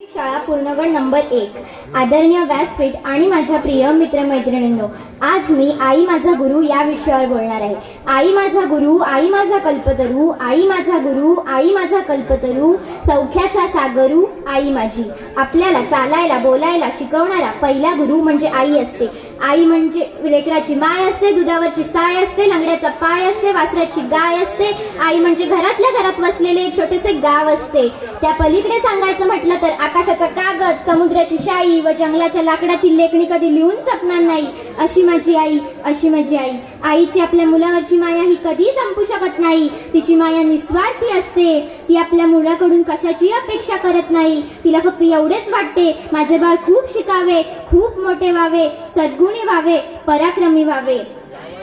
शाळा पूर्णगड नंबर 1. आदरणीय व्यासपीठ आणि माझ्या प्रिय मित्रमैत्रिणींनो, आज मी आई माझा गुरु या विषयावर बोलणार आहे. आई माझा गुरु, आई माझा कल्पतरू, आई माझा गुरु, आई माझा कल्पतरू, सौख्याचा सागरू आई माझी. आपल्याला चालायला बोलायला शिकवणारा पहिला गुरु म्हणजे आई असते. आई म्हणजे लेकराची माय असते, दुधावरची साय असते, लंगड्याचा पाय असते, वासराची गाय असते. आई म्हणजे घरातल्या घरात वसलेले एक छोटेसे गाव असते. त्या पलीकडे सांगायचं म्हटलं तर आकाशाचा कागद, समुद्राची शाई व जंगलाच्या लाकडातील लेखणी कधी लिहून जपणार नाही. अशी माझी आई, अशी माझी आई. आईची आपल्या मुलावरची माया ही कधी संपू शकत नाही. तिची माया निस्वार्थी असते. ती आपल्या मुलाकडून कशाची अपेक्षा करत नाही. तिला फक्त एवढेच वाटते, माझे बाळ खूप शिकावे, खूप मोठे व्हावे, सद्गुणी व्हावे, पराक्रमी व्हावे.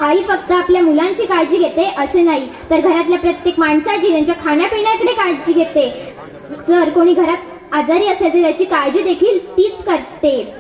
आई फक्त आपल्या मुलांची काळजी घेते असे नाही, तर घरातल्या प्रत्येक माणसाची, त्यांच्या खाण्यापिण्याकडे काळजी घेते. जर कोणी घरात आजारी असेल तर त्याची काळजी देखील तीच करते.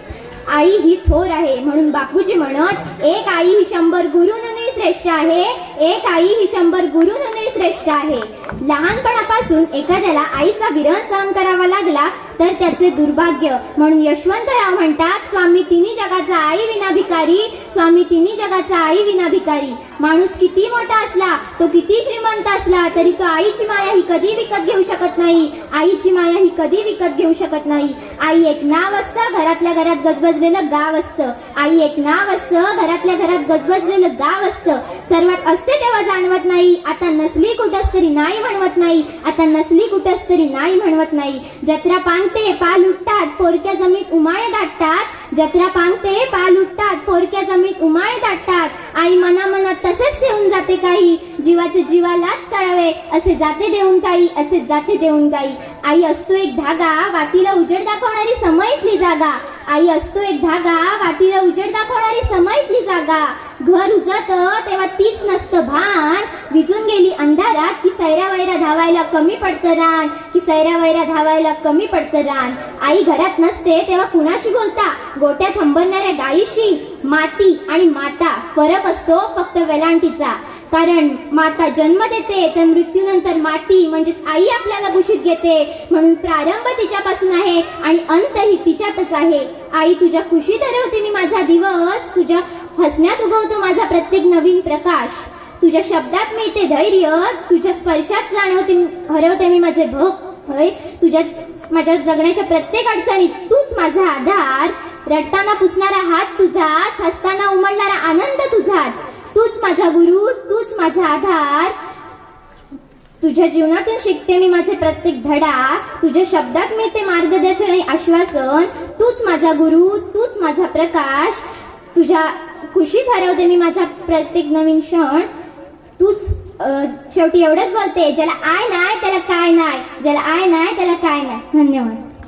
आई ही थोर आहे. म्हणून बापूजी म्हणत, एक आई ही 100 गुरूंनी श्रेष्ठ आहे. एक आई ही 100 गुरूंनी श्रेष्ठ आहे. लहानपणापासून एखाद्याला आईचा विरह सहन करावा लागला तर त्याचे दुर्भाग्य. म्हणून यशवंतराव म्हणतात, स्वामी तिन्ही जगाचा आई विना भिकारी, स्वामी तिन्ही जगाचा आई विना भिकारी. माणूस किती मोठा असला, तो किती श्रीमंत असला, तरी तो आईची माया ही कधी विकत घेऊ शकत नाही. आईची माया ही कधी विकत घेऊ शकत नाही. आई एक नाव असतं, घरातल्या घरात गजबजलेलं गाव असतं. आई एक नाव असतं, घरातल्या घरात गजबजलेलं गाव असतं. सर्वात असते तेव्हा जाणवत नाही, आता नसली कुठंच तरी नाही म्हणवत नाही. आता नसली कुठंच तरी नाही म्हणवत नाही. जत्रा पांगते, पाल उठतात, पोरक्या जमीत उमाळे दाटतात. जत्रा पांगते, पाल उठतात, पोरक्या जमीत उमाळे दाटतात. आई मनामनात तसेच ठेवून जाते काही, जीवाचे जीवालाच कळावे असे जाते देऊन काही, असे जाते देऊन काही. आई असतो एक धागा, वातीला उजेड दाखवणारी समईतली जागा. आई असतो एक धागा, वातीला उजेड दाखवणारी समईतली जागा. घर उजळतं तेव्हा तीच नसतं भान, विजून गेली अंधारात की सैरा वैरा धावायला कमी पडतं रान, की सैरा वैरा धावायला कमी पडतं रान. आई घरात नसते तेव्हा कुणाशी बोलता, गोट्यात हंबरणाऱ्या गायीशी. माती आणि माता फरक असतो फक्त वेलांटीचा. कारण माता जन्म देते तर मृत्यूनंतर माती म्हणजेच आई आपल्याला कुशीत घेते. म्हणून प्रारंभ तिच्यापासून आहे आणि अंतही तिच्यातच आहे. आई तुझ्या कुशीत हरवते मी माझा दिवस, तुझ्या हसण्यात उगवतो माझा प्रत्येक नवीन प्रकाश. तुझ्या शब्दात मिळते धैर्य, तुझ्या स्पर्शात हरवते मी माझे भय. तुझ्या माझ्या जगण्याच्या प्रत्येक अडचणीत तूच माझा आधार. रडताना पुसणारा हात तुझाच, हसताना उमलणारा आनंद तुझाच. तूच माझा गुरु, तूच माझा आधार. तुझ्या जीवनातून शिकते मी माझे प्रत्येक धडा. तुझ्या शब्दात मिळते मार्गदर्शन आणि आश्वासन. तूच माझा गुरु, तूच माझा प्रकाश. तुझ्या खुशीत हरवते मी माझा प्रत्येक नवीन क्षण. तूच शेवटी एवढंच बोलते, ज्याला आय नाही त्याला काय नाही, ज्याला आय नाही त्याला काय नाही. धन्यवाद.